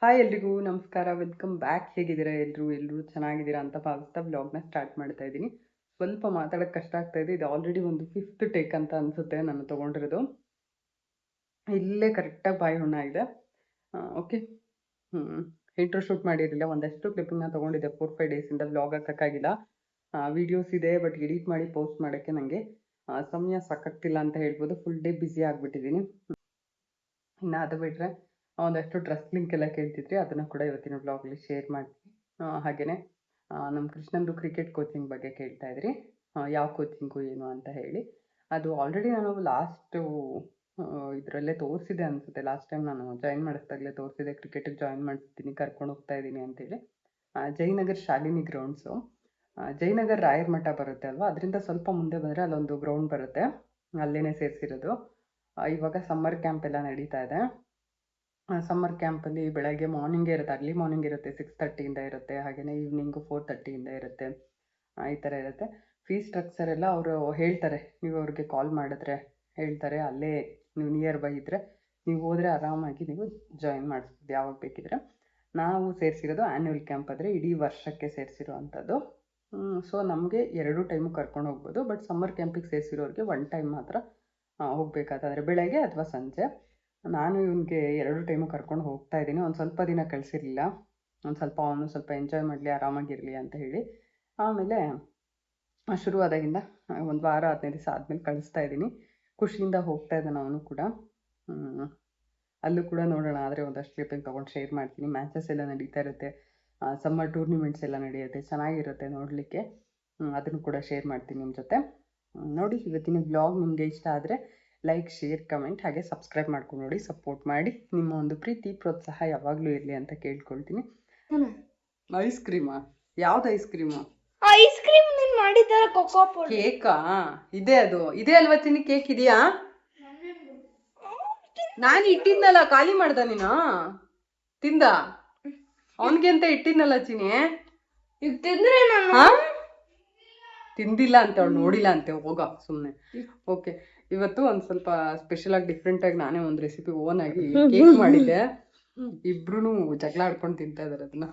Hi ಎಲ್ರಿಗೂ ನಮಸ್ಕಾರ, welcome back. ಹೇಗಿದ್ದೀರಾ ಎಲ್ಲರೂ ಚೆನ್ನಾಗಿದ್ದೀರಾ ಅಂತ ಭಾವಿಸ್ತಾ ವ್ಲಾಗ್ನ ಸ್ಟಾರ್ಟ್ ಮಾಡ್ತಾ ಇದ್ದೀನಿ. ಸ್ವಲ್ಪ ಮಾತಾಡೋಕ್ಕೆ ಕಷ್ಟ ಆಗ್ತಾ ಇದೆ. ಇದು ಆಲ್ರೆಡಿ ಒಂದು 5th ಟೇಕ್ ಅಂತ ಅನಿಸುತ್ತೆ ನಾನು ತೊಗೊಂಡಿರೋದು. ಇಲ್ಲೇ ಕರೆಕ್ಟಾಗಿ ಬಾಯಿ ಹುಣ್ಣ ಇದೆ. ಓಕೆ, ಇಂಟ್ರೋ ಶೂಟ್ ಮಾಡಿರಲಿಲ್ಲ, ಒಂದಷ್ಟು ಕ್ಲಿಪ್ಪಿಂಗ್ನ ತೊಗೊಂಡಿದ್ದೆ 4-5 ಡೇಸಿಂದ. ವ್ಲಾಗ್ ಹಾಕೋಕ್ಕಾಗಿಲ್ಲ. ವೀಡಿಯೋಸ್ ಇದೆ, ಬಟ್ ಎಡಿಟ್ ಮಾಡಿ ಪೋಸ್ಟ್ ಮಾಡೋಕ್ಕೆ ನನಗೆ ಸಮಯ ಸಾಕಾಗ್ತಿಲ್ಲ ಅಂತ ಹೇಳ್ಬೋದು. ಫುಲ್ ಡೇ ಬ್ಯುಸಿ ಆಗಿಬಿಟ್ಟಿದ್ದೀನಿ. ಇನ್ನು ಅದು ಬಿಟ್ಟರೆ ಒಂದಷ್ಟು ಡ್ರೆಸ್ ಲಿಂಕ್ ಎಲ್ಲ ಕೇಳ್ತಿದ್ರಿ, ಅದನ್ನು ಕೂಡ ಇವತ್ತಿನ ಬ್ಲಾಗಲ್ಲಿ ಶೇರ್ ಮಾಡ್ತೀನಿ. ಹಾಗೆಯೇ ನಮ್ಮ ಕೃಷ್ಣಂದು ಕ್ರಿಕೆಟ್ ಕೋಚಿಂಗ್ ಬಗ್ಗೆ ಕೇಳ್ತಾ ಇದ್ರಿ, ಯಾವ ಕೋಚಿಂಗು ಏನು ಅಂತ ಹೇಳಿ. ಅದು ಆಲ್ರೆಡಿ ನಾನು ಲಾಸ್ಟು ಇದರಲ್ಲೇ ತೋರಿಸಿದೆ ಅನಿಸುತ್ತೆ. ಲಾಸ್ಟ್ ಟೈಮ್ ನಾನು ಜಾಯಿನ್ ಮಾಡಿಸ್ದಾಗಲೇ ತೋರಿಸಿದೆ, ಕ್ರಿಕೆಟಿಗೆ ಜಾಯಿನ್ ಮಾಡಿಸ್ತೀನಿ, ಕರ್ಕೊಂಡು ಹೋಗ್ತಾ ಇದ್ದೀನಿ ಅಂತೇಳಿ. ಜಯನಗರ್ ಶಾಲಿನಿ ಗ್ರೌಂಡ್ಸು, ಜಯನಗರ್ ರಾಯರ ಮಠ ಬರುತ್ತೆ ಅಲ್ವಾ, ಅದರಿಂದ ಸ್ವಲ್ಪ ಮುಂದೆ ಬಂದರೆ ಅಲ್ಲೊಂದು ಗ್ರೌಂಡ್ ಬರುತ್ತೆ, ಅಲ್ಲೇ ಸೇರಿಸಿರೋದು. ಇವಾಗ ಸಮ್ಮರ್ ಕ್ಯಾಂಪ್ ಎಲ್ಲ ನಡೀತಾ ಇದೆ. ಸಮ್ಮರ್ ಕ್ಯಾಂಪಲ್ಲಿ ಬೆಳಗ್ಗೆ ಮಾರ್ನಿಂಗೇ ಇರುತ್ತೆ, ಅರ್ಲಿ ಮಾರ್ನಿಂಗ್ ಇರುತ್ತೆ, 6:30 ಇರುತ್ತೆ. ಹಾಗೆಯೇ ಈವ್ನಿಂಗು 4:30 ಇರುತ್ತೆ. ಈ ಥರ ಇರುತ್ತೆ. ಫೀಸ್ ಸ್ಟ್ರಕ್ಚರ್ ಎಲ್ಲ ಅವರು ಹೇಳ್ತಾರೆ, ನೀವು ಅವ್ರಿಗೆ ಕಾಲ್ ಮಾಡಿದ್ರೆ ಹೇಳ್ತಾರೆ. ಅಲ್ಲೇ ನೀವು ನಿಯರ್ ಬೈ ಇದ್ದರೆ ನೀವು ಹೋದರೆ ಆರಾಮಾಗಿ ನೀವು ಜಾಯಿನ್ ಮಾಡಿಸ್ಬೋದು ಯಾವಾಗ ಬೇಕಿದ್ರೆ. ನಾವು ಸೇರಿಸಿರೋದು ಆ್ಯನ್ಯುವಲ್ ಕ್ಯಾಂಪ್, ಆದರೆ ಇಡೀ ವರ್ಷಕ್ಕೆ ಸೇರಿಸಿರೋ ಅಂಥದ್ದು. ಸೊ ನಮಗೆ 2 ಟೈಮು ಕರ್ಕೊಂಡು ಹೋಗ್ಬೋದು. ಬಟ್ ಸಮ್ಮರ್ ಕ್ಯಾಂಪಿಗೆ ಸೇರಿಸಿರೋರಿಗೆ 1 ಟೈಮ್ ಮಾತ್ರ ಹೋಗಬೇಕಾದ್ರೆ, ಬೆಳಗ್ಗೆ ಅಥವಾ ಸಂಜೆ. ನಾನು ಇವನಿಗೆ 2 ಟೈಮು ಕರ್ಕೊಂಡು ಹೋಗ್ತಾ ಇದ್ದೀನಿ. ಒಂದು ಸ್ವಲ್ಪ ದಿನ ಕಳಿಸಿರಲಿಲ್ಲ, ಅವನು ಸ್ವಲ್ಪ ಎಂಜಾಯ್ ಮಾಡಲಿ, ಆರಾಮಾಗಿರಲಿ ಅಂತ ಹೇಳಿ. ಆಮೇಲೆ ಶುರುವಾದಾಗಿಂದ 1 ವಾರ 15 ದಿವಸ ಆದಮೇಲೆ ಕಳಿಸ್ತಾ ಇದ್ದೀನಿ. ಖುಷಿಯಿಂದ ಹೋಗ್ತಾ ಇದ್ದಾನೆ ಅವನು ಕೂಡ. ಅಲ್ಲೂ ಕೂಡ ನೋಡೋಣ, ಆದರೆ ಒಂದಷ್ಟು ಕ್ಲಿಪ್ಪಿಂಗ್ ತೊಗೊಂಡು ಶೇರ್ ಮಾಡ್ತೀನಿ. ಮ್ಯಾಚಸ್ ಎಲ್ಲ ನಡೀತಾ ಇರುತ್ತೆ, ಸಮ್ಮರ್ ಟೂರ್ನಿಮೆಂಟ್ಸ್ ಎಲ್ಲ ನಡೆಯುತ್ತೆ, ಚೆನ್ನಾಗಿರುತ್ತೆ ನೋಡಲಿಕ್ಕೆ. ಅದನ್ನು ಕೂಡ ಶೇರ್ ಮಾಡ್ತೀನಿ ನಿಮ್ಮ ಜೊತೆ. ನೋಡಿ, ಇವತ್ತಿನ ಬ್ಲಾಗ್ ನಿಮಗೆ ಇಷ್ಟ ಆದರೆ ಲೈಕ್, ಶೇರ್, ಕಮೆಂಟ್ ಹಾಗೆ ಸಬ್ಸ್ಕ್ರೈಬ್ ಮಾಡ್ಕೊಂಡು ನೋಡಿ, ಸಪೋರ್ಟ್ ಮಾಡಿ. ನಿಮ್ಮ ಒಂದು ಪ್ರೀತಿ ಪ್ರೋತ್ಸಾಹ ಯಾವಾಗಲೂ ಇರಲಿ ಅಂತ ಕೇಳ್ಕೊಳ್ತೀನಿ. ಐಸ್ ಕ್ರೀಮಾ? ಯಾವ್ದು ಐಸ್ ಕ್ರೀಮು? ಐಸ್ ಕ್ರೀಮ್ ನೀನು ಮಾಡಿದ್ದಾರೆ ಕೊಕೋ ಪೌಡರ್. ಕೇಕಾ? ಇದೆ, ಅದು ಇದೆ ಅಲ್ವಾ ಚಿನ್ನಿ? ಕೇಕ್ ಇದೆಯಾ? ನಾನು ಇಟ್ಟಿದ್ನಲ್ಲ, ಖಾಲಿ ಮಾಡ್ದ ನೀನು? ತಿಂದ? ಅವನಿಗೆ ಅಂತ ಇಟ್ಟಿದ್ನಲ್ಲ ಚಿನ್ನಿ. ಈಗ ತಿಂದ್ರೆ ನಾನು ತಿಂದಿಲ್ಲ ಅಂತ ಅವಳು ನೋಡಿಲ್ಲ ಅಂತೆ, ಹೋಗ ಸುಮ್ಮನೆ. ಓಕೆ, ಇವತ್ತು ಒಂದು ಸ್ವಲ್ಪ ಸ್ಪೆಷಲ್ ಆಗಿ ಡಿಫ್ರೆಂಟ್ ಆಗಿ ನಾನೇ ಒಂದು ರೆಸಿಪಿ ಓನ್ ಆಗಿ ಕೇಕ್ ಮಾಡಿದ್ದೆ. ಇಬ್ರು ಜಗಳ ಆಡ್ಕೊಂಡು ತಿಂತಾ ಇದಾರೆ ಅದನ್ನ.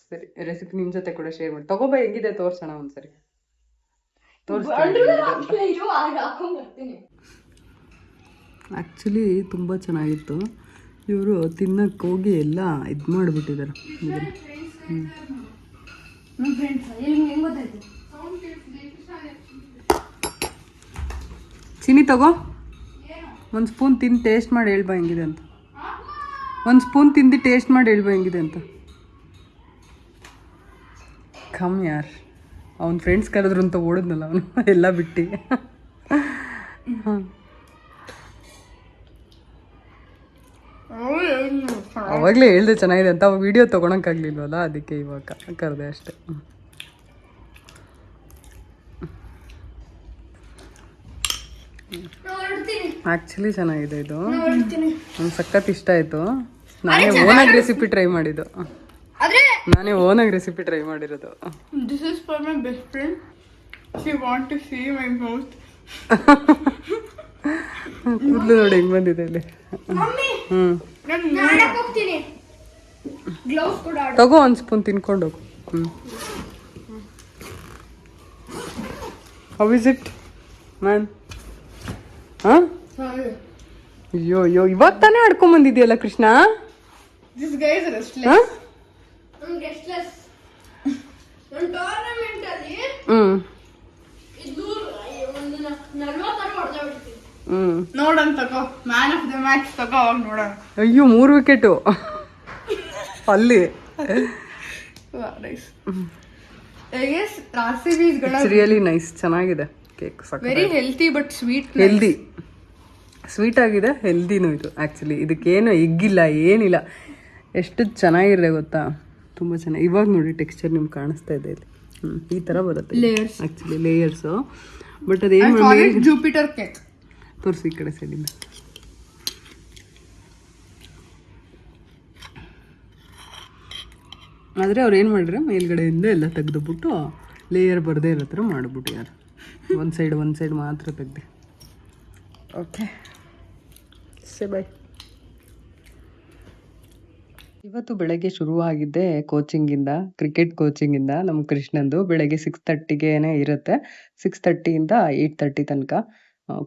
ಸರಿ, ರೆಸಿಪಿ ನಿಮ್ಮ ಜೊತೆ ಕೂಡ ಶೇರ್ ಮಾಡಿ. ತಗೋಬ, ಹೆಂಗಿದೆ ತೋರ್ಸೋಣ ಒಂದ್ಸರಿ. ಆ್ಯಕ್ಚುಲಿ ತುಂಬ ಚೆನ್ನಾಗಿತ್ತು. ಇವರು ತಿನ್ನಕ್ಕೆ ಹೋಗಿ ಎಲ್ಲ ಇದು ಮಾಡಿಬಿಟ್ಟಿದ್ದಾರೆ. ಚಿನಿ ತಗೋ, ಒಂದು ಸ್ಪೂನ್ ತಿಂದು ಟೇಸ್ಟ್ ಮಾಡಿ ಹೇಳ್ಬಾ ಹೆಂಗಿದೆ ಅಂತ. ಒಂದು ಸ್ಪೂನ್ ತಿಂದು ಟೇಸ್ಟ್ ಮಾಡಿ ಹೇಳ್ಬಾ ಹೆಂಗಿದೆ ಅಂತ. ಕಮ್ ಯಾರ್, ಅವ್ನ ಫ್ರೆಂಡ್ಸ್ ಕರೆದ್ರು ಅಂತ ಓಡಿದ್ನಲ್ಲ ಅವನು ಎಲ್ಲ ಬಿಟ್ಟು. ಅವಾಗಲೇ ಹೇಳ್ದೆ ಚೆನ್ನಾಗಿದೆ ಅಂತ. ಅವಾಗ ವಿಡಿಯೋ ತೊಗೊಳಕ್ಕಾಗಲಿಲ್ವಲ್ಲ, ಅದಕ್ಕೆ ಇವಾಗ ಕರೆದೆ ಅಷ್ಟೆ. ಆ್ಯಕ್ಚುಲಿ ಚೆನ್ನಾಗಿದೆ ಇದು, ನಂಗೆ ಸಖತ್ ಇಷ್ಟ ಆಯಿತು. ನಾನೇ ಓನಾಗಿ ರೆಸಿಪಿ ಟ್ರೈ ಮಾಡಿದ್ದು. This is for my best friend. She want to see my mouth. ಕೂದಲು ನೋಡಿ ಹೆಂಗ್ ಬಂದಿದೆ ಇಲ್ಲಿ. ತಗೋ, ಒಂದು ಸ್ಪೂನ್ ತಿನ್ಕೊಂಡು ಹೋಗು. How is it man? ಅಯ್ಯೋ ಇವಾಗ ತಾನೇ ಆಡ್ಕೊಂಬಂದಿದ್ಯಲ್ಲ Krishna. This guy is restless. I'm restless. ಒಂದು ಟೂರ್ನಮೆಂಟ್ ಅಲ್ಲಿ ಇದು ಒಂದು 40 ಹೊಡೆದ ಬಿಡ್ತೀನಿ. ನೋಡೋಣ ತಗೋ, ಮ್ಯಾನ್ ಆಫ್ ದ ಮ್ಯಾಚ್ ತಗೋ, ಅವಾಗ ನೋಡೋಣ. ಅಯ್ಯೋ 3 ವಿಕೆಟು ಅಲ್ಲಿ. Nice. Yes, RCB is gonna. It's really nice. ಚೆನ್ನಾಗಿದೆ cake. Very healthy but sweet. Healthy, sweet ಆಗಿದೆ, ಹೆಲ್ದಿನೂ ಇದು. ಆ್ಯಕ್ಚುಲಿ ಇದಕ್ಕೇನು ಎಗ್ಗಿಲ್ಲ, ಏನಿಲ್ಲ. ಎಷ್ಟು ಚೆನ್ನಾಗಿದೆ ಗೊತ್ತಾ, ತುಂಬ ಚೆನ್ನಾಗಿ. ಇವಾಗ ನೋಡಿ ಟೆಕ್ಸ್ಚರ್ ನಿಮ್ಗೆ ಕಾಣಿಸ್ತಾ ಇದೆ ಇಲ್ಲಿ. ಈ ಥರ ಬರುತ್ತೆ ಲೇಯರ್ಸ್, ಆ್ಯಕ್ಚುಲಿ ಲೇಯರ್ಸು. ಬಟ್ ಅದೇನು ಜೂಪಿಟರ್ ಕೇಕ್ ತೋರಿಸಿ ಈ ಕಡೆ ಸೈಡಿಂದ. ಆದರೆ ಅವ್ರು ಏನು ಮಾಡಿದ್ರೆ ಮೇಲ್ಗಡೆಯಿಂದ ಎಲ್ಲ ತೆಗೆದುಬಿಟ್ಟು ಲೇಯರ್ ಬರದೇ ಇರೋ ಥರ ಮಾಡಿಬಿಟ್ಟು ಯಾರು ಒಂದು ಸೈಡ್ ಮಾತ್ರ ತೆಗ್ದು. ಓಕೆ, ಸೇ ಬಾಯ್. ಇವತ್ತು ಬೆಳಗ್ಗೆ ಶುರುವಾಗಿದ್ದೆ ಕೋಚಿಂಗಿಂದ, ಕ್ರಿಕೆಟ್ ಕೋಚಿಂಗಿಂದ ನಮ್ಮ ಕೃಷ್ಣಂದು. ಬೆಳಗ್ಗೆ 6:30ಗೆನೆ ಇರುತ್ತೆ. 6:30 ಇಂದ 8:30 ತನಕ.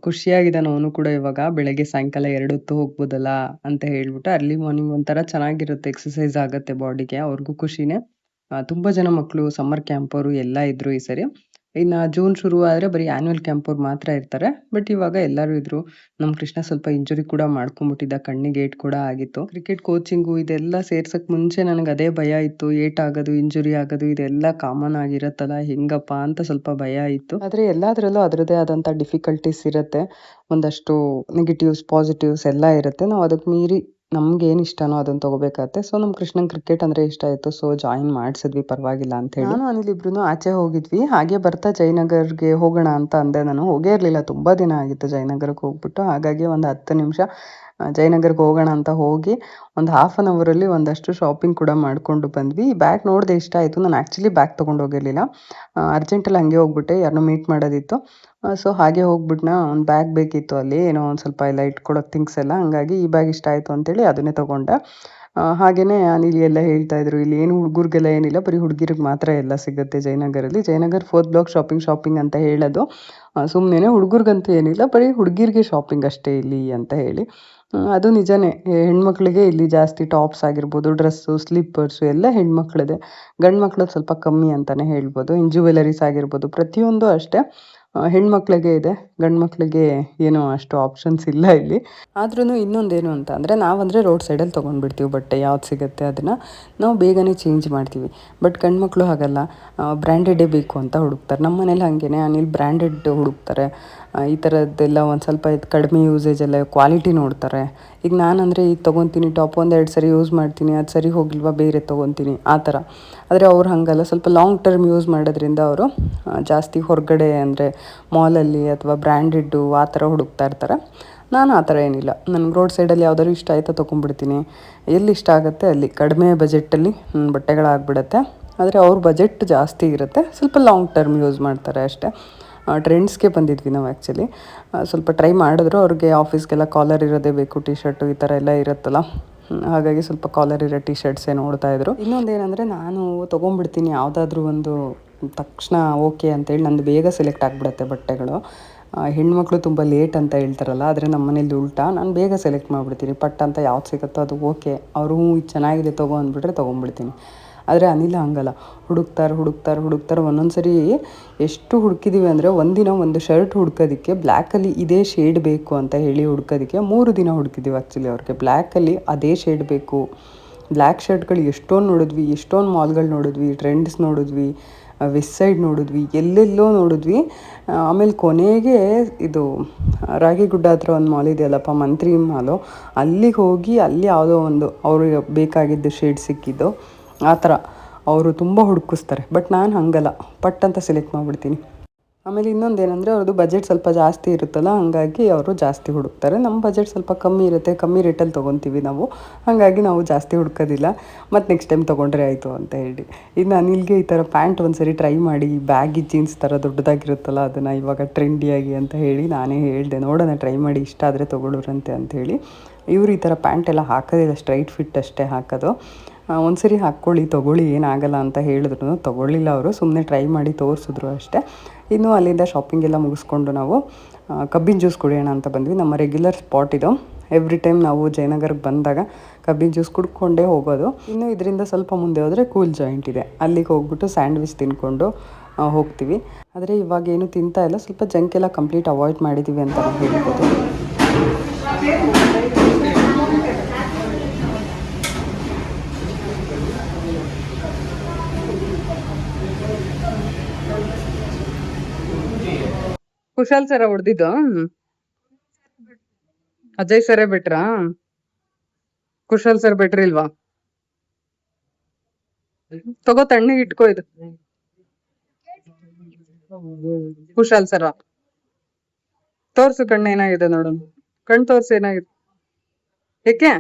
ಖುಷಿಯಾಗಿದ್ದಾನೆ ಅವನು ಕೂಡ ಇವಾಗ. ಬೆಳಗ್ಗೆ ಸಾಯಂಕಾಲ 2 ಹೊತ್ತು ಹೋಗ್ಬೋದಲ್ಲ ಅಂತ ಹೇಳ್ಬಿಟ್ಟು. ಅರ್ಲಿ ಮಾರ್ನಿಂಗ್ ಒಂಥರ ಚೆನ್ನಾಗಿರುತ್ತೆ, ಎಕ್ಸರ್ಸೈಸ್ ಆಗುತ್ತೆ ಬಾಡಿಗೆ. ಅವ್ರಿಗೂ ಖುಷಿನೇ. ತುಂಬಾ ಜನ ಮಕ್ಕಳು ಸಮ್ಮರ್ ಕ್ಯಾಂಪ್ ಅವರು ಎಲ್ಲ ಇದ್ರು ಈ ಸರಿ. ಇನ್ನ ಜೂನ್ ಶುರು ಆದ್ರೆ ಬರೀ ಆನ್ಯುವಲ್ ಕ್ಯಾಂಪ್ ಅವ್ರು ಮಾತ್ರ ಇರ್ತಾರೆ. ಬಟ್ ಇವಾಗ ಎಲ್ಲರೂ ಇದ್ರು. ನಮ್ಮ ಕೃಷ್ಣ ಸ್ವಲ್ಪ ಇಂಜುರಿ ಕೂಡ ಮಾಡ್ಕೊಂಡ್ಬಿಟ್ಟಿದ್ದ, ಕಣ್ಣಿಗೆ ಏಟ್ ಕೂಡ ಆಗಿತ್ತು. ಕ್ರಿಕೆಟ್ ಕೋಚಿಂಗು ಇದೆಲ್ಲ ಸೇರ್ಸಕ್ ಮುಂಚೆ ನನಗೆ ಅದೇ ಭಯ ಇತ್ತು. ಏಟ್ ಆಗೋದು, ಇಂಜುರಿ ಆಗೋದು ಇದೆಲ್ಲ ಕಾಮನ್ ಆಗಿರತ್ತಲ್ಲ, ಹೆಂಗಪ್ಪ ಅಂತ ಸ್ವಲ್ಪ ಭಯ ಇತ್ತು. ಆದ್ರೆ ಎಲ್ಲಾದ್ರಲ್ಲೂ ಅದರದೇ ಆದಂತ ಡಿಫಿಕಲ್ಟೀಸ್ ಇರುತ್ತೆ. ಒಂದಷ್ಟು ನೆಗೆಟಿವ್ಸ್, ಪಾಸಿಟಿವ್ಸ್ ಎಲ್ಲ ಇರುತ್ತೆ. ನಾವು ಅದಕ್ಕೆ ಮೀರಿ ನಮ್ಗೆ ಏನ್ ಇಷ್ಟನೋ ಅದನ್ನ ತಗೋಬೇಕಾಗತ್ತೆ. ಸೊ ನಮ್ ಕೃಷ್ಣಂಗ್ ಕ್ರಿಕೆಟ್ ಅಂದ್ರೆ ಇಷ್ಟ ಆಯ್ತು. ಸೊ ಜಾಯಿನ್ ಮಾಡ್ಸಿದ್ವಿ, ಪರವಾಗಿಲ್ಲ ಅಂತ ಹೇಳಿ. ನಾನು ಅನಿಲ್ ಇಬ್ರು ಆಚೆ ಹೋಗಿದ್ವಿ. ಹಾಗೆ ಬರ್ತಾ ಜಯನಗರ್ಗೆ ಹೋಗೋಣ ಅಂತ ಅಂದೆ. ನಾನು ಹೋಗೇ ಇರ್ಲಿಲ್ಲ, ತುಂಬಾ ದಿನ ಆಗಿತ್ತು ಜಯನಗರಕ್ಕೆ ಹೋಗ್ಬಿಟ್ಟು. ಹಾಗಾಗಿ ಒಂದು 10 ನಿಮಿಷ ಜಯನಗರ್ಗೆ ಹೋಗೋಣ ಅಂತ ಹೋಗಿ ಒಂದು ಹಾಫ್ ಅನ್ ಅವರಲ್ಲಿ ಒಂದಷ್ಟು ಶಾಪಿಂಗ್ ಕೂಡ ಮಾಡ್ಕೊಂಡು ಬಂದ್ವಿ. ಬ್ಯಾಗ್ ನೋಡಿದೆ, ಇಷ್ಟ ಆಯಿತು. ನಾನು ಆ್ಯಕ್ಚುಲಿ ಬ್ಯಾಗ್ ತೊಗೊಂಡು ಹೋಗಿರಲಿಲ್ಲ, ಅರ್ಜೆಂಟಲ್ಲಿ ಹಂಗೆ ಹೋಗ್ಬಿಟ್ಟೆ, ಯಾರನ್ನೋ ಮೀಟ್ ಮಾಡೋದಿತ್ತು. ಸೊ ಹಾಗೆ ಹೋಗ್ಬಿಟ್ನ. ಒಂದು ಬ್ಯಾಗ್ ಬೇಕಿತ್ತು ಅಲ್ಲಿ, ಏನೋ ಒಂದು ಸ್ವಲ್ಪ ಎಲ್ಲ ಇಟ್ಕೊಳ್ಳೋಕೆ ಥಿಂಗ್ಸ್ ಎಲ್ಲ. ಹಂಗಾಗಿ ಈ ಬ್ಯಾಗ್ ಇಷ್ಟ ಆಯಿತು ಅಂತೇಳಿ ಅದನ್ನೇ ತೊಗೊಂಡೆ. ಹಾಗೆಯೇ ಅನಿಲ್ ಎಲ್ಲ ಹೇಳ್ತಾ ಇದ್ರು, ಇಲ್ಲಿ ಏನು ಹುಡುಗರಿಗೆಲ್ಲ ಏನಿಲ್ಲ, ಬರೀ ಹುಡುಗಿರಿಗೆ ಮಾತ್ರ ಎಲ್ಲ ಸಿಗುತ್ತೆ ಜಯನಗರಲ್ಲಿ. ಜಯನಗರ್ 4th ಬ್ಲಾಕ್ ಶಾಪಿಂಗ್ ಅಂತ ಹೇಳೋದು ಸುಮ್ಮನೆ, ಹುಡುಗರಿಗಂತೂ ಏನಿಲ್ಲ, ಬರೀ ಹುಡುಗಿರಿಗೆ ಶಾಪಿಂಗ್ ಅಷ್ಟೇ ಇಲ್ಲಿ ಅಂತ ಹೇಳಿ. ಅದು ನಿಜನೇ. ಹೆಣ್ಮಕ್ಳಿಗೆ ಇಲ್ಲಿ ಜಾಸ್ತಿ ಟಾಪ್ಸ್ ಆಗಿರ್ಬೋದು, ಡ್ರೆಸ್ಸು, ಸ್ಲಿಪ್ಪರ್ಸು ಎಲ್ಲ ಹೆಣ್ಮಕ್ಳಿದೆ. ಗಂಡು ಮಕ್ಳದ್ದು ಸ್ವಲ್ಪ ಕಮ್ಮಿ ಅಂತಲೇ ಹೇಳ್ಬೋದು. ಇನ್ನು ಜ್ಯುವೆಲರೀಸ್ ಆಗಿರ್ಬೋದು, ಪ್ರತಿಯೊಂದು ಅಷ್ಟೇ ಹೆಣ್ಮಕ್ಳಿಗೆ ಇದೆ. ಗಂಡು ಮಕ್ಳಿಗೆ ಏನೋ ಅಷ್ಟು ಆಪ್ಷನ್ಸ್ ಇಲ್ಲ ಇಲ್ಲಿ. ಆದ್ರೂ ಇನ್ನೊಂದೇನು ಅಂತ ಅಂದರೆ, ನಾವಂದರೆ ರೋಡ್ ಸೈಡಲ್ಲಿ ತೊಗೊಂಡ್ಬಿಡ್ತೀವಿ ಬಟ್ಟೆ, ಯಾವ್ದು ಸಿಗುತ್ತೆ ಅದನ್ನು ನಾವು ಬೇಗನೆ ಚೇಂಜ್ ಮಾಡ್ತೀವಿ. ಬಟ್ ಗಂಡ್ಮಕ್ಳು ಹಾಗಲ್ಲ, ಬ್ರ್ಯಾಂಡೆಡೇ ಬೇಕು ಅಂತ ಹುಡುಕ್ತಾರೆ. ನಮ್ಮ ಮನೇಲಿ ಹಾಗೇನೆ, ಅನಿಲ್ ಬ್ರ್ಯಾಂಡೆಡ್ ಹುಡುಕ್ತಾರೆ. ಈ ಥರದ್ದೆಲ್ಲ ಒಂದು ಸ್ವಲ್ಪ ಕಡಿಮೆ ಯೂಸೇಜೆಲ್ಲ ಕ್ವಾಲಿಟಿ ನೋಡ್ತಾರೆ. ಈಗ ನಾನಂದರೆ ಈಗ ತೊಗೊತೀನಿ ಟಾಪ್, 1-2 ಸರಿ ಯೂಸ್ ಮಾಡ್ತೀನಿ, ಅದು ಸರಿ ಹೋಗಿಲ್ವಾ ಬೇರೆ ತೊಗೊತೀನಿ ಆ ಥರ. ಆದರೆ ಅವ್ರು ಹಾಗಲ್ಲ, ಸ್ವಲ್ಪ ಲಾಂಗ್ ಟರ್ಮ್ ಯೂಸ್ ಮಾಡೋದ್ರಿಂದ ಅವರು ಜಾಸ್ತಿ ಹೊರಗಡೆ ಅಂದರೆ ಮಾಲಲ್ಲಿ ಅಥವಾ ಬ್ರ್ಯಾಂಡೆಡ್ಡು ಆ ಥರ ಹುಡುಕ್ತಾ ಇರ್ತಾರೆ. ನಾನು ಆ ಥರ ಏನಿಲ್ಲ, ನನಗೆ ರೋಡ್ ಸೈಡಲ್ಲಿ ಯಾವ್ದಾದ್ರು ಇಷ್ಟ ಆಯಿತಾ ತೊಗೊಂಡ್ಬಿಡ್ತೀನಿ. ಎಲ್ಲಿ ಇಷ್ಟ ಆಗುತ್ತೆ ಅಲ್ಲಿ ಕಡಿಮೆ ಬಜೆಟಲ್ಲಿ ಬಟ್ಟೆಗಳಾಗ್ಬಿಡುತ್ತೆ. ಆದರೆ ಅವ್ರ ಬಜೆಟ್ ಜಾಸ್ತಿ ಇರುತ್ತೆ, ಸ್ವಲ್ಪ ಲಾಂಗ್ ಟರ್ಮ್ ಯೂಸ್ ಮಾಡ್ತಾರೆ ಅಷ್ಟೇ. ಟ್ರೆಂಡ್ಸ್ಗೆ ಬಂದಿದ್ವಿ ನಾವು ಆ್ಯಕ್ಚುಲಿ. ಸ್ವಲ್ಪ ಟ್ರೈ ಮಾಡಿದ್ರು. ಅವ್ರಿಗೆ ಆಫೀಸ್ಗೆಲ್ಲ ಕಾಲರ್ ಇರೋದೇ ಬೇಕು, ಟಿ ಶರ್ಟು ಈ ಥರ ಎಲ್ಲ ಇರುತ್ತಲ್ಲ. ಹಾಗಾಗಿ ಸ್ವಲ್ಪ ಕಾಲರ್ ಇರೋ ಟಿ ಶರ್ಟ್ಸೇ ನೋಡ್ತಾ ಇದ್ರು. ಇನ್ನೊಂದೇನೆಂದರೆ, ನಾನು ತೊಗೊಂಡ್ಬಿಡ್ತೀನಿ ಯಾವುದಾದ್ರೂ ಒಂದು ತಕ್ಷಣ ಓಕೆ ಅಂತೇಳಿ. ನಂದು ಬೇಗ ಸೆಲೆಕ್ಟ್ ಆಗಿಬಿಡುತ್ತೆ ಬಟ್ಟೆಗಳು. ಹೆಣ್ಮಕ್ಳು ತುಂಬ ಲೇಟ್ ಅಂತ ಹೇಳ್ತಾರಲ್ಲ, ಆದರೆ ನಮ್ಮ ಮನೇಲಿ ಉಲ್ಟಾ. ನಾನು ಬೇಗ ಸೆಲೆಕ್ಟ್ ಮಾಡಿಬಿಡ್ತೀನಿ. ಪಟ್ ಅಂತ ಯಾವ್ದು ಸಿಗುತ್ತೋ ಅದು ಓಕೆ, ಅವರು ಇದು ಚೆನ್ನಾಗಿದೆ ತೊಗೊ ಅಂದ್ಬಿಟ್ರೆ ತೊಗೊಂಡ್ಬಿಡ್ತೀನಿ. ಆದರೆ ಅನಿಲ ಹಂಗಲ್ಲ, ಹುಡುಕ್ತಾರೆ. ಒಂದೊಂದು ಸರಿ ಎಷ್ಟು ಹುಡುಕಿದ್ದೀವಿ ಅಂದರೆ, ಒಂದಿನ ಒಂದು ಶರ್ಟ್ ಹುಡ್ಕೋದಕ್ಕೆ ಬ್ಲ್ಯಾಕಲ್ಲಿ ಇದೇ ಶೇಡ್ ಬೇಕು ಅಂತ ಹೇಳಿ ಹುಡ್ಕೋದಕ್ಕೆ 3 ದಿನ ಹುಡುಕಿದ್ದೀವಿ ಆ್ಯಕ್ಚುಲಿ. ಅವ್ರಿಗೆ ಬ್ಲ್ಯಾಕಲ್ಲಿ ಅದೇ ಶೇಡ್ ಬೇಕು. ಬ್ಲ್ಯಾಕ್ ಶರ್ಟ್ಗಳು ಎಷ್ಟೊಂದು ನೋಡಿದ್ವಿ, ಎಷ್ಟೊಂದು ಮಾಲ್ಗಳು ನೋಡಿದ್ವಿ, ಟ್ರೆಂಡ್ಸ್ ನೋಡಿದ್ವಿ, ವೆಸ್ಟ್ ಸೈಡ್ ನೋಡಿದ್ವಿ, ಎಲ್ಲೆಲ್ಲೋ ನೋಡಿದ್ವಿ. ಆಮೇಲೆ ಕೊನೆಗೆ ಇದು ರಾಗಿಗುಡ್ಡ ಹತ್ರ ಒಂದು ಮಾಲ್ ಇದೆಯಲ್ಲಪ್ಪ, ಮಂತ್ರಿ ಮಾಲು, ಅಲ್ಲಿಗೆ ಹೋಗಿ ಅಲ್ಲಿ ಯಾವುದೋ ಒಂದು ಅವ್ರಿಗೆ ಬೇಕಾಗಿದ್ದು ಶೇಡ್ ಸಿಕ್ಕಿದ್ದು. ಆ ಥರ ಅವರು ತುಂಬ ಹುಡುಕಿಸ್ತಾರೆ. ಬಟ್ ನಾನು ಹಾಗಲ್ಲ, ಪಟ್ ಅಂತ ಸೆಲೆಕ್ಟ್ ಮಾಡಿಬಿಡ್ತೀನಿ. ಆಮೇಲೆ ಇನ್ನೊಂದೇನೆಂದರೆ, ಅವ್ರದ್ದು ಬಜೆಟ್ ಸ್ವಲ್ಪ ಜಾಸ್ತಿ ಇರುತ್ತಲ್ಲ, ಹಾಗಾಗಿ ಅವರು ಜಾಸ್ತಿ ಹುಡುಕ್ತಾರೆ. ನಮ್ಮ ಬಜೆಟ್ ಸ್ವಲ್ಪ ಕಮ್ಮಿ ಇರುತ್ತೆ, ಕಮ್ಮಿ ರೇಟಲ್ಲಿ ತೊಗೊತೀವಿ ನಾವು. ಹಾಗಾಗಿ ನಾವು ಜಾಸ್ತಿ ಹುಡ್ಕೋದಿಲ್ಲ. ಮತ್ತು ನೆಕ್ಸ್ಟ್ ಟೈಮ್ ತೊಗೊಂಡ್ರೆ ಆಯಿತು ಅಂತ ಹೇಳಿ. ಇನ್ನು ಅನಿಲ್ಗೆ ಈ ಥರ ಪ್ಯಾಂಟ್ ಒಂದು ಸರಿ ಟ್ರೈ ಮಾಡಿ, ಬ್ಯಾಗಿ ಜೀನ್ಸ್ ಥರ ದೊಡ್ಡದಾಗಿರುತ್ತಲ್ಲ, ಅದನ್ನು ಇವಾಗ ಟ್ರೆಂಡಿಯಾಗಿ ಅಂತ ಹೇಳಿ ನಾನೇ ಹೇಳಿದೆ, ನೋಡೋಣ ಟ್ರೈ ಮಾಡಿ, ಇಷ್ಟ ಆದರೆ ತೊಗೊಳ್ಳೋರಂತೆ ಅಂಥೇಳಿ. ಇವರು ಈ ಥರ ಪ್ಯಾಂಟೆಲ್ಲ ಹಾಕೋದಿಲ್ಲ, ಸ್ಟ್ರೈಟ್ ಫಿಟ್ ಅಷ್ಟೇ ಹಾಕೋದು. ಒಂದು ಸರಿ ಹಾಕ್ಕೊಳ್ಳಿ, ತೊಗೊಳ್ಳಿ, ಏನಾಗಲ್ಲ ಅಂತ ಹೇಳಿದ್ರು. ತೊಗೊಳ್ಳಿಲ್ಲ ಅವರು, ಸುಮ್ಮನೆ ಟ್ರೈ ಮಾಡಿ ತೋರಿಸಿದ್ರು ಅಷ್ಟೇ. ಇನ್ನು ಅಲ್ಲಿಂದ ಶಾಪಿಂಗ್ ಎಲ್ಲ ಮುಗಿಸ್ಕೊಂಡು ನಾವು ಕಬ್ಬಿನ ಜ್ಯೂಸ್ ಕುಡಿಯೋಣ ಅಂತ ಬಂದ್ವಿ. ನಮ್ಮ ರೆಗ್ಯುಲರ್ ಸ್ಪಾಟ್ ಇದು. ಎವ್ರಿ ಟೈಮ್ ನಾವು ಜಯನಗರ್ಗೆ ಬಂದಾಗ ಕಬ್ಬಿನ ಜ್ಯೂಸ್ ಕುಡ್ಕೊಂಡೇ ಹೋಗೋದು. ಇನ್ನು ಇದರಿಂದ ಸ್ವಲ್ಪ ಮುಂದೆ ಹೋದರೆ ಕೂಲ್ ಜಾಯಿಂಟ್ ಇದೆ, ಅಲ್ಲಿಗೆ ಹೋಗ್ಬಿಟ್ಟು ಸ್ಯಾಂಡ್ವಿಚ್ ತಿನ್ಕೊಂಡು ಹೋಗ್ತೀವಿ. ಆದರೆ ಇವಾಗ ಏನು ತಿಂತಾ ಇಲ್ಲ, ಸ್ವಲ್ಪ ಜಂಕ್ ಎಲ್ಲ ಕಂಪ್ಲೀಟ್ ಅವಾಯ್ಡ್ ಮಾಡಿದ್ದೀವಿ ಅಂತ ನಾವು ಹೇಳ್ಬೋದು. ಕುಶಾಲ್ ಸರ ಹೊಡೆದಿದ್ದು, ಅಜಯ್ ಸರೇ ಬಿಟ್ರಾ? ಕುಶಾಲ್ ಸರ್ ಬಿಟ್ರಿಲ್ವಾ? ತಗೋ, ತಣ್ಣಗೆ ಇಟ್ಕೋ ಇದು. ಕುಶಾಲ್ ಸರ ತೋರ್ಸು, ಕಣ್ಣು ಏನಾಗಿದೆ ನೋಡು, ಕಣ್ ತೋರ್ಸು ಏನಾಗಿದೆ. ಏಕೆ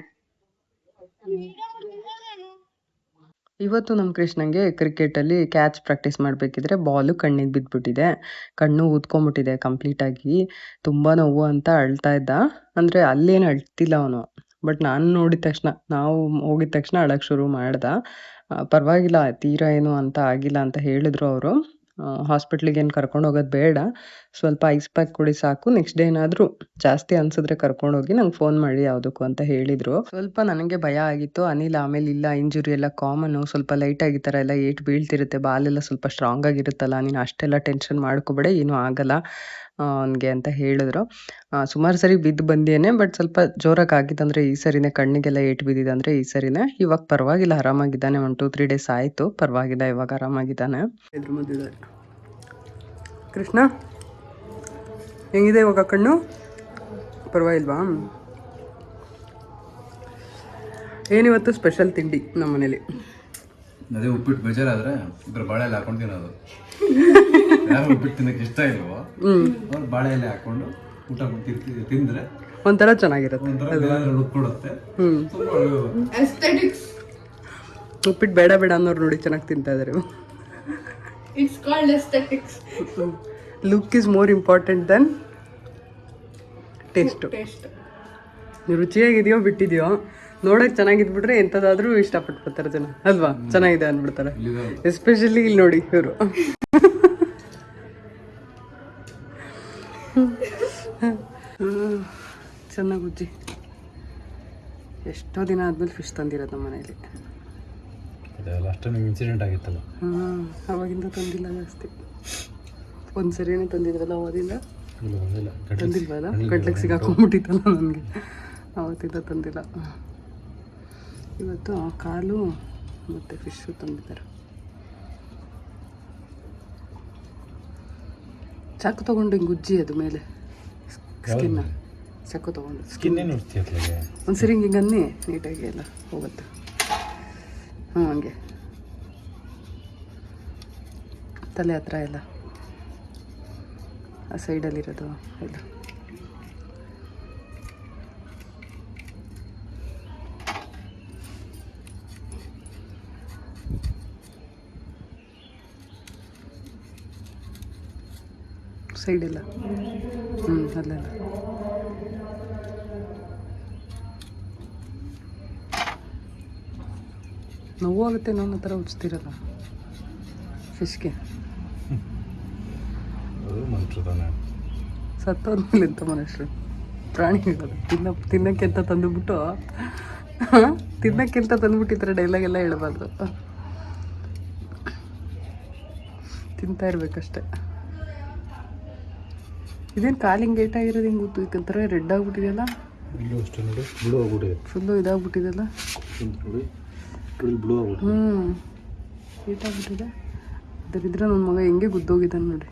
ಇವತ್ತು ನಮ್ಮ ಕೃಷ್ಣಂಗೆ ಕ್ರಿಕೆಟಲ್ಲಿ ಕ್ಯಾಚ್ ಪ್ರಾಕ್ಟೀಸ್ ಮಾಡಬೇಕಿದ್ರೆ ಬಾಲು ಕಣ್ಣಿಗೆ ಬಿದ್ದುಬಿಟ್ಟಿದೆ. ಕಣ್ಣು ಊದ್ಕೊಂಬಿಟ್ಟಿದೆ ಕಂಪ್ಲೀಟಾಗಿ. ತುಂಬ ನೋವು ಅಂತ ಅಳ್ತಾ ಇದ್ದ. ಅಂದರೆ ಅಲ್ಲೇನು ಅಳ್ತಿಲ್ಲ ಅವನು, ಬಟ್ ನಾನು ನೋಡಿದ ತಕ್ಷಣ ನಾವು ಹೋಗಿದ ತಕ್ಷಣ ಅಳಕ್ಕೆ ಶುರು ಮಾಡ್ದ. ಪರವಾಗಿಲ್ಲ ತೀರಾ ಏನು ಅಂತ ಆಗಿಲ್ಲ ಅಂತ ಹೇಳಿದ್ರು ಅವರು. ಹಾಸ್ಪಿಟ್ಲಿಗೆ ಏನು ಕರ್ಕೊಂಡು ಹೋಗೋದು ಬೇಡ, ಸ್ವಲ್ಪ ಐಸ್ ಪ್ಯಾಕ್ ಕೊಡಿ ಸಾಕು, ನೆಕ್ಸ್ಟ್ ಡೇ ಏನಾದರೂ ಜಾಸ್ತಿ ಅನ್ಸಿದ್ರೆ ಕರ್ಕೊಂಡೋಗಿ ನಂಗೆ ಫೋನ್ ಮಾಡಿ ಯಾವುದಕ್ಕೂ ಅಂತ ಹೇಳಿದರು. ಸ್ವಲ್ಪ ನನಗೆ ಭಯ ಆಗಿತ್ತು. ಅನಿಲ್ ಆಮೇಲೆ ಇಲ್ಲ ಇಂಜುರಿ ಎಲ್ಲ ಕಾಮನು, ಸ್ವಲ್ಪ ಲೈಟಾಗಿ ಈ ಥರ ಎಲ್ಲ ಏಟು ಬೀಳ್ತಿರುತ್ತೆ, ಬಾಲೆಲ್ಲ ಸ್ವಲ್ಪ ಸ್ಟ್ರಾಂಗ್ ಆಗಿರುತ್ತಲ್ಲ, ನೀನು ಅಷ್ಟೆಲ್ಲ ಟೆನ್ಷನ್ ಮಾಡ್ಕೋಬೇಡ, ಏನೂ ಆಗಲ್ಲ ಅವನಿಗೆ ಅಂತ ಹೇಳಿದ್ರು. ಸುಮಾರು ಸರಿ ಬಿದ್ದು ಬಂದೇನೆ, ಬಟ್ ಸ್ವಲ್ಪ ಜೋರಾಗಿ ಆಗಿತ್ತಂದರೆ ಈ ಸರಿನೇ, ಕಣ್ಣಿಗೆಲ್ಲ ಏಟು ಬಿದ್ದಿದಂದರೆ ಈ ಸರಿನೇ. ಇವಾಗ ಪರವಾಗಿಲ್ಲ, ಆರಾಮಾಗಿದ್ದಾನೆ. 1-2-3 ಡೇಸ್ ಆಯಿತು, ಪರವಾಗಿಲ್ಲ, ಇವಾಗ ಆರಾಮಾಗಿದ್ದಾನೆ. ಇದ್ರ ಮಧ್ಯೆ ಕೃಷ್ಣ ಹೆಂಗಿದೆ ಇವಾಗ ಕಣ್ಣು? ಪರವಾಗಿಲ್ವಾ? ಏನಿವತ್ತು ಸ್ಪೆಷಲ್ ತಿಂಡಿ ನಮ್ಮ ಮನೇಲಿ? ಅದೇ ಉಪ್ಪಿಟ್ಟು ಬೇಜಾರಾದ್ರೆ ಇಬ್ಬರು ಬಾಳೆ ಎಲೆ ಹಾಕೊಂಡು ತಿನ್ನೋದು. ಯಾರು ಉಪ್ಪಿಟ್ಟು ತಿನ್ನಕ್ಕೆ ಇಷ್ಟ ಇಲ್ವೋ ಅವ್ರು ಬಾಳೆ ಎಲೆ ಹಾಕೊಂಡು ಊಟ ತಿಂದ್ರೆ ಒಂಥರ ಚೆನ್ನಾಗಿರುತ್ತೆ, ಲುಕ್ ಕೊಡುತ್ತೆ. ಉಪ್ಪಿಟ್ಟು ಬೇಡ ಬೇಡ ಅನ್ನೋರು ನೋಡಿ ಚೆನ್ನಾಗಿ ತಿಂತಾ ಇದಾರೆ. It's called aesthetics. Look is more important than taste. ನೀವು ರುಚಿಯಾಗಿದೆಯೋ ಬಿಟ್ಟಿದೆಯೋ, ನೋಡೋಕೆ ಚೆನ್ನಾಗಿದ್ಬಿಟ್ರೆ ಎಂಥದ್ದಾದ್ರೂ ಇಷ್ಟಪಟ್ಬಿಡ್ತಾರೆ ಜನ ಅಲ್ವಾ? ಚೆನ್ನಾಗಿದೆ ಅಂದ್ಬಿಡ್ತಾರೆ. ಎಸ್ಪೆಷಲಿ ಇಲ್ಲಿ ನೋಡಿ ಇವರು. ಚೆನ್ನಾಗಿ ಉಜ್ಜಿ ಎಷ್ಟೋ ದಿನ ಆದ್ಮೇಲೆ ಫಿಶ್ ತಂದಿರೋದು ನಮ್ಮ ಮನೇಲಿ. ಲಾಸ್ಟ್ ಟೈಮ್ ಇನ್ಸಿಡೆಂಟ್ ಆಗಿತ್ತಲ್ಲ, ಅವಾಗಿಂದ ತಂದಿಲ್ಲ ಜಾಸ್ತಿ. ಒಂದು ಸರಿನೇ ತಂದಿದ್ರಲ್ಲ ಅವತ್ತಿಂದ ತಂದಿಲ್ವಲ್ಲ, ಗಡ್ಲಕ್ಕೆ ಸಿಗಾಕೊಂಡ್ಬಿಟ್ಟಿತ್ತಲ್ಲ ನನಗೆ, ಅವತ್ತಿಂದ ತಂದಿಲ್ಲ. ಇವತ್ತು ಕಾಲು ಮತ್ತು ಫಿಶ್ಶು ತಂದಿದ್ದಾರೆ. ಚಾಕು ತೊಗೊಂಡು ಹಿಂಗೆ ಉಜ್ಜಿ ಅದು ಮೇಲೆ ಸ್ಕಿನ್ನ, ಚಾಕು ತೊಗೊಂಡು ಒಂದ್ಸರಿ ಹಿಂಗೆ ಅನ್ನಿ, ನೀಟಾಗಿ ಎಲ್ಲ ಹೋಗುತ್ತೆ. ಹಂಗೆ ತಲೆ ಹತ್ರ ಎಲ್ಲ, ಆ ಸೈಡಲ್ಲಿರೋದು ಎಲ್ಲ. ಸೈಡೆಲ್ಲ ಅಲ್ಲೆಲ್ಲ. ನೋವಾಗುತ್ತೆ, ನನ್ನ ಹತ್ರ ಉಜ್ತಿರಲ್ಲ ಫಿಶ್ಗೆ. ಸತ್ತೋದ್ಮೇಲೆ ಎಂತ ಮನುಷ್ಯರು, ಪ್ರಾಣಿಗಳು ತಿನ್ನಕ್ಕೆ ಅಂತ ತಂದುಬಿಟ್ಟು ತಿನ್ನಕ್ಕಿಂತ ತಂದುಬಿಟ್ಟಿದ್ರೆ ಡೈಲಾಗ್ ಎಲ್ಲ ಹೇಳಬಾರ್ದು, ತಿಂತಾ ಇರ್ಬೇಕಷ್ಟೆ. ಇದೇನು ಕಾಲಿಂಗ್ ಗೇಟ್ ಆಗಿರೋದು ಹಿಂಗೆ ಗೊತ್ತು, ಈಗಂತರ ರೆಡ್ ಆಗಿಬಿಟ್ಟಿದೆಯಲ್ಲ, ಫುಲ್ಲು ಇದಾಗ್ಬಿಟ್ಟಿದೆಯಲ್ಲ. ಹೀಟಾಗ್ಬಿಟ್ಟಿದೆ. ಅದರಿದ್ರೆ ನನ್ನ ಮಗ ಹೆಂಗೆ ಗುದ್ದೋಗಿದ್ದಾನೆ ನೋಡಿ.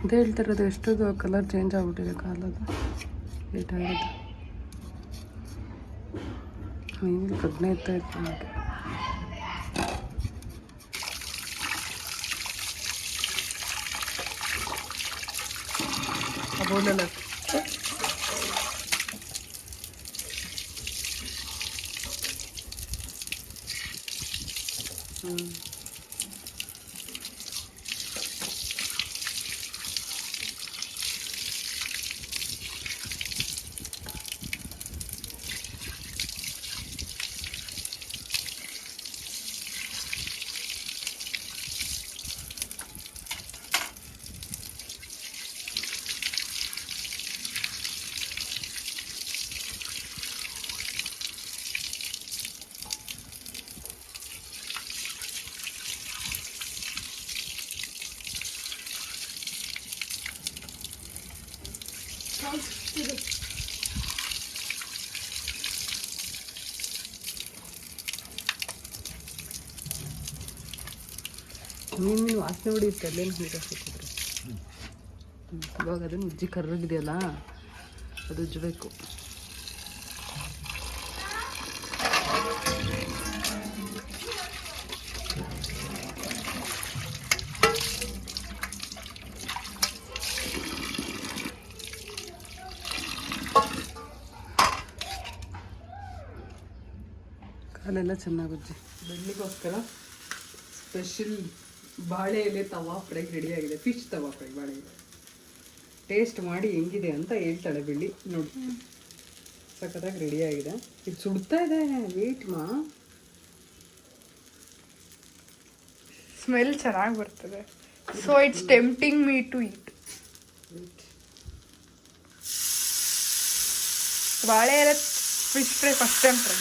ಅದೇ ಹೇಳ್ತಿರೋದು, ಎಷ್ಟೊಂದು ಕಲರ್ ಚೇಂಜ್ ಆಗ್ಬಿಟ್ಟಿದೆ ಕಾಲದು, ಹೀಟಾಗಿರೋದು. ಮೈನಲ್ಲಿ ಪ್ರಜ್ಞೆ ಇರ್ತಾ ಇತ್ತು ನನಗೆ. ಬೋಲಲ್ಲ ನೀನು ವಾಸನೆ ಹೊಡಿಯುತ್ತೆ, ಅಲ್ಲೇನು ನೀರು ಹಾಕಿದ್ರೆ. ಇವಾಗ ಅದನ್ನು ಉಜ್ಜಿ ಕರ್ರಗಿದೆಯಲ್ಲ, ಅದು ಉಜ್ಜಬೇಕು. ಕಾಲೆಲ್ಲ ಚೆನ್ನಾಗಿ ಉಜ್ಜಿ. ಬೆಳ್ಳಿಗೋಸ್ಕರ ಸ್ಪೆಷಲ್ ಬಾಳೆ ಎಲೆ ತವಾ ಫ್ರೈ ರೆಡಿಯಾಗಿದೆ. ಫಿಶ್ ತವಾ ಫ್ರೈ, ಬಾಳೆ ಎಲೆ ಟೇಸ್ಟ್ ಮಾಡಿ ಹೆಂಗಿದೆ ಅಂತ ಹೇಳ್ತಾಳೆ ಬಿಳಿ. ನೋಡಿ ಸಖತ್ತಾಗಿ ರೆಡಿ ಆಗಿದೆ. ಇದು ಸುಡ್ತಾ ಇದೆ, ವೇಟ್ ಮಾ. ಸ್ಮೆಲ್ ಚೆನ್ನಾಗಿ ಬರ್ತದೆ. So it's tempting me to eat. ಬಾಳೆ ಎಲೆ fish fry first time try.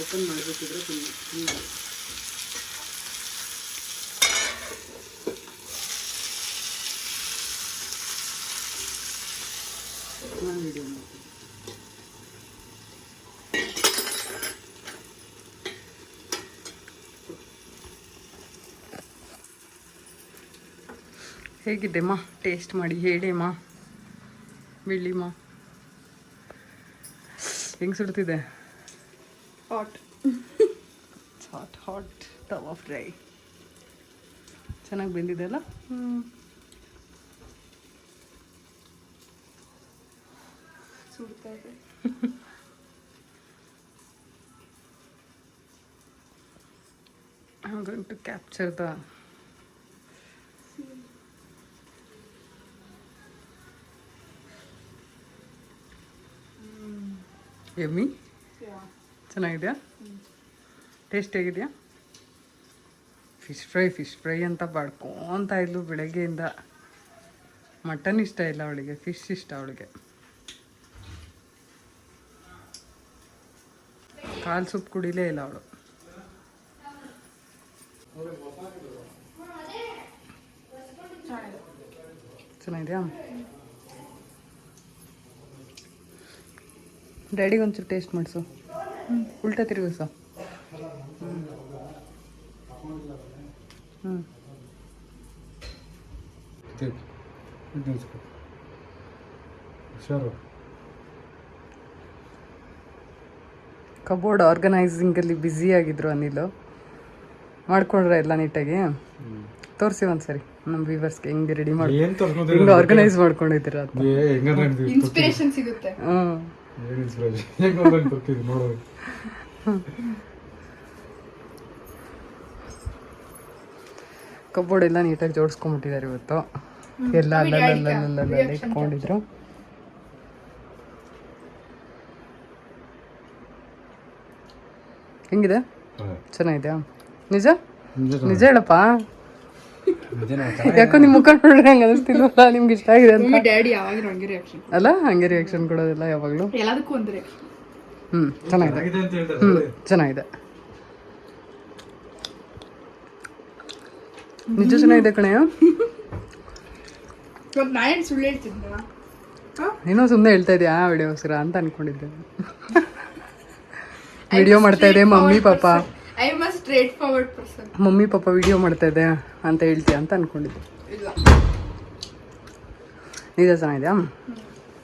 Open ಮಾಡಬೇಕಿದ್ರೆ ನಾನು ವಿಡಿಯೋ ಮಾಡ್ತೀನಿ. ಹೇಗಿದೆ ಮಾ? ಟೇಸ್ಟ್ ಮಾಡಿ ಹೇಳಿ ಮಾ. ಬಿಳಿ ಮಾ ಹೆಂಗೆ ಸುಡ್ತಿದೆ? ಹಾಟ್ ಹಾಟ್ ಹಾಟ್ ತವಾ ಫ್ರೈ ಚೆನ್ನಾಗಿ ಬೆಂದಿದೆ ಅಲ್ಲ? ಸುಡ್ತಾ ಇದೆ. I'm going to capture the yummy. ಚೆನ್ನಾಗಿದೆಯಾ? ಟೇಸ್ಟ್ ಹೇಗಿದೆಯಾ? ಫಿಶ್ ಫ್ರೈ ಅಂತ ಬಡ್ಕೊಂತ ಇದ್ಲು ಬೆಳಗ್ಗೆಯಿಂದ. ಮಟನ್ ಇಷ್ಟ ಇಲ್ಲ ಅವಳಿಗೆ, ಫಿಶ್ ಇಷ್ಟ ಅವಳಿಗೆ. ಕಾಲು ಸೂಪ್ ಕುಡಿಲೇ ಇಲ್ಲ ಅವಳು. ಚೆನ್ನಾಗಿದೆಯಾ? ಡ್ಯಾಡಿಗೆ ಒಂಚೂರು ಟೇಸ್ಟ್ ಮಾಡಿಸು. ಉಲ್ಟಾ ತಿರುಗಿಸು. ಕಬೋರ್ಡ್ ಆರ್ಗನೈಸಿಂಗಲ್ಲಿ ಬ್ಯುಸಿ ಆಗಿದ್ರು ಅನಿಲ್. ಮಾಡ್ಕೊಂಡ್ರೆ ಎಲ್ಲ ನೀಟಾಗಿ ತೋರಿಸಿ ಒಂದ್ಸರಿ ನಮ್ಮ ವ್ಯೂವರ್ಸ್ಗೆ ಹೆಂಗೆ ರೆಡಿ ಮಾಡಿ ಹೆಂಗೆ ಆರ್ಗನೈಸ್ ಮಾಡ್ಕೊಂಡಿದ್ದೀರ ಅಂತ. ಇನ್ಸ್ಪಿರೇಷನ್ ಸಿಗುತ್ತೆ. ಕಬೋರ್ಡ್ ಎಲ್ಲ ನೀಟಾಗಿ ಜೋಡಿಸ್ಕೊಂಡ್ಬಿಟ್ಟಿದ್ದಾರೆ ಇವತ್ತು. ಎಲ್ಲ ಅಲ್ಲಲ್ಲ ಇಟ್ಕೊಂಡಿದ್ರು. ಹೆಂಗಿದೆ? ಚೆನ್ನಾಗಿದೆಯಾ? ನಿಜ ನಿಜ ಹೇಳಪ್ಪ. ಯಾಕೋ ನಿಮ್ಮ ಮುಖ ನೋಡ್ರಿ ಹಂಗೆ ಅನಿಸ್ತಿಲ್ವಲ್ಲ ನಿಮ್ಗೆ ಇಷ್ಟ ಆಗಿದೆ ಅಂತ. ಡ್ಯಾಡಿ ಯಾವಾಗಲೂ ಹಂಗೆ ರಿಯಾಕ್ಷನ್ ಅಲ್ಲ, ಹಂಗೆ ರಿಯಾಕ್ಷನ್ ಕೊಡೋದಿಲ್ಲ ಯಾವಾಗಲೂ. ಎಲ್ಲದಕ್ಕೂ ಒಂದು ರಿಯಾಕ್ಷನ್. ಚೆನ್ನಾಗಿದೆ. ಚೆನ್ನಾಗಿದೆ. ನಿಜ ಚೆನ್ನಾಗಿದೆ ಕಣೆಯ. ನಾನೇನು ಸುಳ್ಳು ಹೇಳ್ತಿದ್ದ? ಏನೋ ಸುಮ್ಮನೆ ಹೇಳ್ತಾ ಇದೆಯಾ ವಿಡಿಯೋಸ್ಕರ ಅಂತ ಅನ್ಕೊಂಡಿದ್ದೆ. ವಿಡಿಯೋ ಮಾಡ್ತಾ ಇದೆ ಮಮ್ಮಿ ಪಾಪ. I am a straight forward person. Mummy ಪಾಪ ವಿಡಿಯೋ ಮಾಡ್ತಾ ಇದೆ ಅಂತ ಹೇಳ್ತೀಯ ಅಂತ ಅನ್ಕೊಂಡಿದ್ದೆ. ಇಲ್ಲ, ನಿಜ ಚೆನ್ನಾಗಿದೆಯಾ?